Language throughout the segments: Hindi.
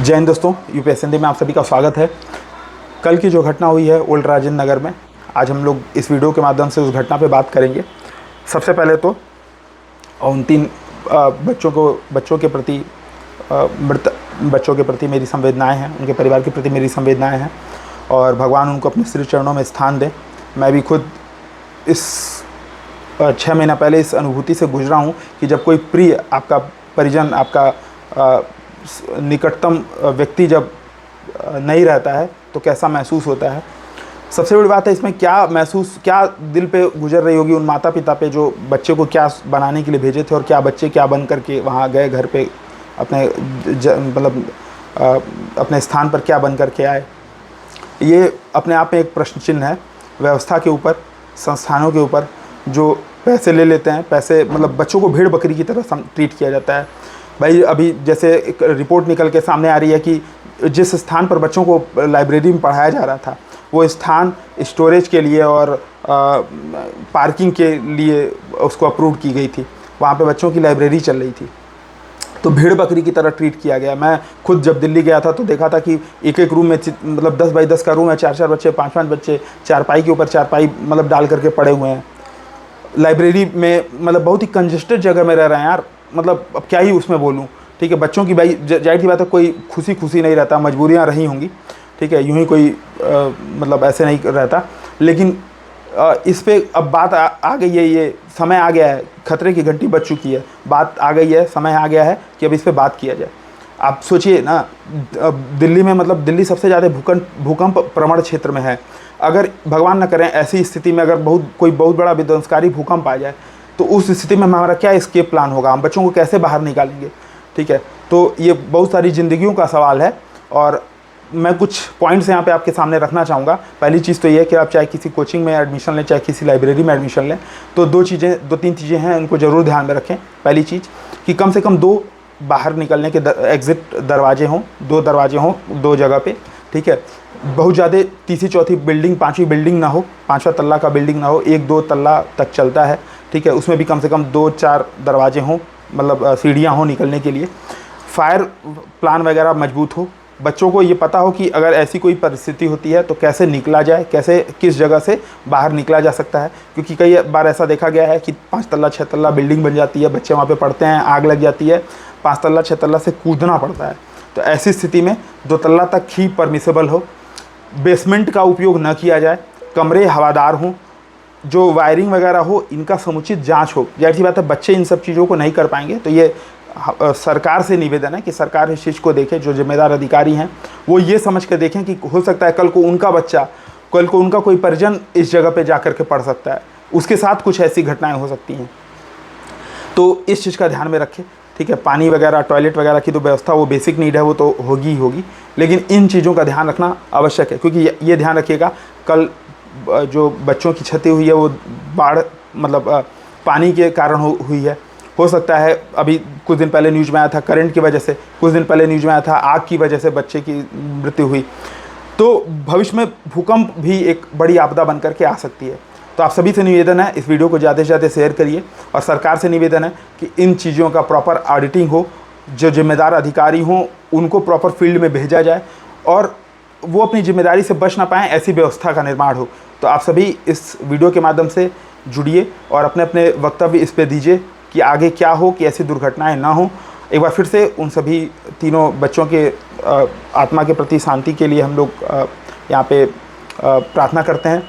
जय हिंद दोस्तों, यूपीएससी हिंदी में आप सभी का स्वागत है। कल की जो घटना हुई है ओल्ड राजेंद्र नगर में, आज हम लोग इस वीडियो के माध्यम से उस घटना पे बात करेंगे। सबसे पहले तो उन तीन बच्चों के प्रति मृत बच्चों के प्रति मेरी संवेदनाएं हैं, उनके परिवार के प्रति मेरी संवेदनाएं हैं और भगवान उनको अपने श्री चरणों में स्थान दे। मैं भी खुद इस 6 महीना पहले इस अनुभूति से गुजरा हूँ कि जब कोई प्रिय आपका परिजन, आपका निकटतम व्यक्ति जब नहीं रहता है तो कैसा महसूस होता है। सबसे बड़ी बात है इसमें क्या दिल पे गुजर रही होगी उन माता पिता पे जो बच्चे को क्या बनाने के लिए भेजे थे और क्या बच्चे क्या बन करके वहाँ गए, घर पे अपने अपने स्थान पर क्या बन करके आए। ये अपने आप में एक प्रश्न चिन्ह है व्यवस्था के ऊपर, संस्थानों के ऊपर जो पैसे ले लेते हैं। पैसे बच्चों को भेड़ बकरी की तरह ट्रीट किया जाता है। भाई अभी जैसे एक रिपोर्ट निकल के सामने आ रही है कि जिस स्थान पर बच्चों को लाइब्रेरी में पढ़ाया जा रहा था वो स्थान स्टोरेज के लिए और पार्किंग के लिए उसको अप्रूव की गई थी। वहाँ पे बच्चों की लाइब्रेरी चल रही थी, तो भेड़ बकरी की तरह ट्रीट किया गया। मैं खुद जब दिल्ली गया था तो देखा था कि एक एक रूम में 10 बाई 10 का रूम है, 4 बच्चे, 5 बच्चे चारपाई के ऊपर चारपाई डाल करके पड़े हुए हैं। लाइब्रेरी में बहुत ही कंजेस्टेड जगह में रह रहे हैं यार। अब क्या ही उसमें बोलूँ। ठीक है, बच्चों की भाई जाहिर सी बात है कोई खुशी नहीं रहता, मजबूरियाँ रही होंगी। ठीक है, यूँ ही कोई ऐसे नहीं रहता। लेकिन इस पे अब बात आ गई है, ये समय आ गया है, खतरे की घंटी बज चुकी है, बात आ गई है, समय आ गया है कि अब इस पे बात किया जाए। आप सोचिए ना, दिल्ली में दिल्ली सबसे ज़्यादा भूकंप प्रवण क्षेत्र में है। अगर भगवान न करें ऐसी स्थिति में अगर कोई बहुत बड़ा विध्वंसकारी भूकंप आ जाए तो उस स्थिति में हमारा क्या एस्केप प्लान होगा, हम बच्चों को कैसे बाहर निकालेंगे। ठीक है, तो ये बहुत सारी ज़िंदगियों का सवाल है और मैं कुछ पॉइंट्स यहाँ पे आपके सामने रखना चाहूँगा। पहली चीज़ तो ये है कि आप चाहे किसी कोचिंग में एडमिशन लें, चाहे किसी लाइब्रेरी में एडमिशन लें, तो दो तीन चीज़ें हैं, उनको ज़रूर ध्यान में रखें। पहली चीज़ कि कम से कम 2 बाहर निकलने के एग्ज़िट दरवाजे हों, 2 दरवाजे हों 2 जगह पे। ठीक है, बहुत ज़्यादा तीसरी चौथी बिल्डिंग, 5वीं बिल्डिंग ना हो, 5वां तल्ला का बिल्डिंग ना हो, 1-2 तल्ला तक चलता है। ठीक है, उसमें भी कम से कम 2-4 दरवाजे हों, सीढ़ियाँ हों निकलने के लिए। फायर प्लान वगैरह मजबूत हो, बच्चों को ये पता हो कि अगर ऐसी कोई परिस्थिति होती है तो कैसे निकला जाए, कैसे किस जगह से बाहर निकला जा सकता है। क्योंकि कई बार ऐसा देखा गया है कि 5 तल्ला 6 तल्ला बिल्डिंग बन जाती है, बच्चे वहाँ पे पढ़ते हैं, आग लग जाती है, 5 तल्ला 6 तल्ला से कूदना पड़ता है। तो ऐसी स्थिति में 2 तल्ला तक ही परमिसेबल हो। बेसमेंट का उपयोग न किया जाए, कमरे हवादार हों, जो वायरिंग वगैरह हो इनका समुचित जांच हो। जाहिर सी बात है बच्चे इन सब चीज़ों को नहीं कर पाएंगे, तो ये सरकार से निवेदन है कि सरकार इस चीज़ को देखे। जो जिम्मेदार अधिकारी हैं वो ये समझ कर देखें कि हो सकता है कल को उनका बच्चा, कल को उनका कोई परिजन इस जगह पे जा कर के पढ़ सकता है, उसके साथ कुछ ऐसी घटनाएं हो सकती हैं, तो इस चीज़ का ध्यान में रखें। ठीक है, पानी वगैरह, टॉयलेट वगैरह की तो व्यवस्था वो बेसिक नीड है, वो तो होगी ही होगी, लेकिन इन चीज़ों का ध्यान रखना आवश्यक है। क्योंकि ये ध्यान रखिएगा, कल जो बच्चों की क्षति हुई है वो बाढ़ पानी के कारण हुई है। हो सकता है अभी कुछ दिन पहले न्यूज़ में आया था करंट की वजह से, कुछ दिन पहले न्यूज़ में आया था आग की वजह से बच्चे की मृत्यु हुई। तो भविष्य में भूकंप भी एक बड़ी आपदा बन करके आ सकती है। तो आप सभी से निवेदन है, इस वीडियो को ज़्यादा से ज़्यादा शेयर करिए और सरकार से निवेदन है कि इन चीज़ों का प्रॉपर ऑडिटिंग हो, जो जिम्मेदार अधिकारी हों उनको प्रॉपर फील्ड में भेजा जाए और वो अपनी जिम्मेदारी से बच ना पाएँ, ऐसी व्यवस्था का निर्माण हो। तो आप सभी इस वीडियो के माध्यम से जुड़िए और अपने अपने वक्तव्य इस पर दीजिए कि आगे क्या हो, कि ऐसी दुर्घटनाएं ना हो। एक बार फिर से उन सभी तीनों बच्चों के आत्मा के प्रति शांति के लिए हम लोग यहाँ पे प्रार्थना करते हैं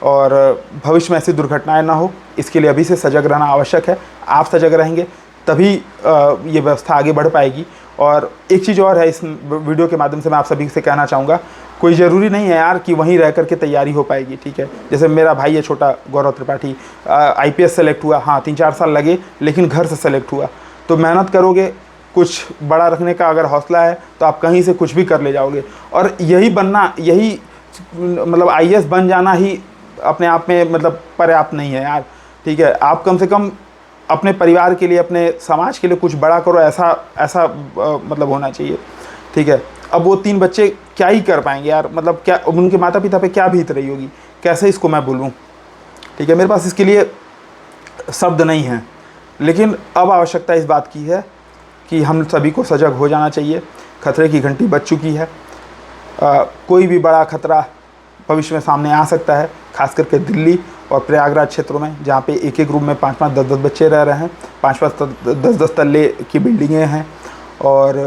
और भविष्य में ऐसी दुर्घटनाएं ना हो, इसके लिए अभी से सजग रहना आवश्यक है। आप सजग रहेंगे तभी ये व्यवस्था आगे बढ़ पाएगी। और एक चीज़ और है, इस वीडियो के माध्यम से मैं आप सभी से कहना चाहूँगा, कोई ज़रूरी नहीं है यार कि वहीं रह करके तैयारी हो पाएगी। ठीक है, जैसे मेरा भाई है छोटा गौरव त्रिपाठी, IPS सेलेक्ट हुआ, हाँ 3-4 साल लगे लेकिन घर से सेलेक्ट हुआ। तो मेहनत करोगे, कुछ बड़ा रखने का अगर हौसला है तो आप कहीं से कुछ भी कर ले जाओगे। और यही IAS बन जाना ही अपने आप में पर्याप्त नहीं है यार। ठीक है, आप कम से कम अपने परिवार के लिए, अपने समाज के लिए कुछ बड़ा करो, ऐसा होना चाहिए। ठीक है, अब वो 3 बच्चे क्या ही कर पाएंगे यार, क्या उनके माता पिता पे क्या बीत रही होगी, कैसे इसको मैं बोलूँ। ठीक है, मेरे पास इसके लिए शब्द नहीं हैं, लेकिन अब आवश्यकता इस बात की है कि हम सभी को सजग हो जाना चाहिए। खतरे की घंटी बज चुकी है। कोई भी बड़ा खतरा भविष्य में सामने आ सकता है, खास करके दिल्ली और प्रयागराज क्षेत्रों में, जहाँ पे एक एक रूम में 5-5, 10-10 बच्चे रह रहे हैं, 5-5, 10-10 तल्ले की बिल्डिंगें हैं और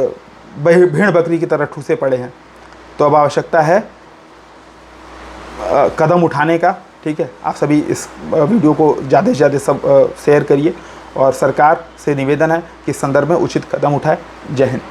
भेड़ बकरी की तरह ठूसे पड़े हैं। तो अब आवश्यकता है कदम उठाने का। ठीक है, आप सभी इस वीडियो को ज़्यादा से ज़्यादा सब शेयर करिए और सरकार से निवेदन है कि इस संदर्भ में उचित कदम उठाए। जय हिंद।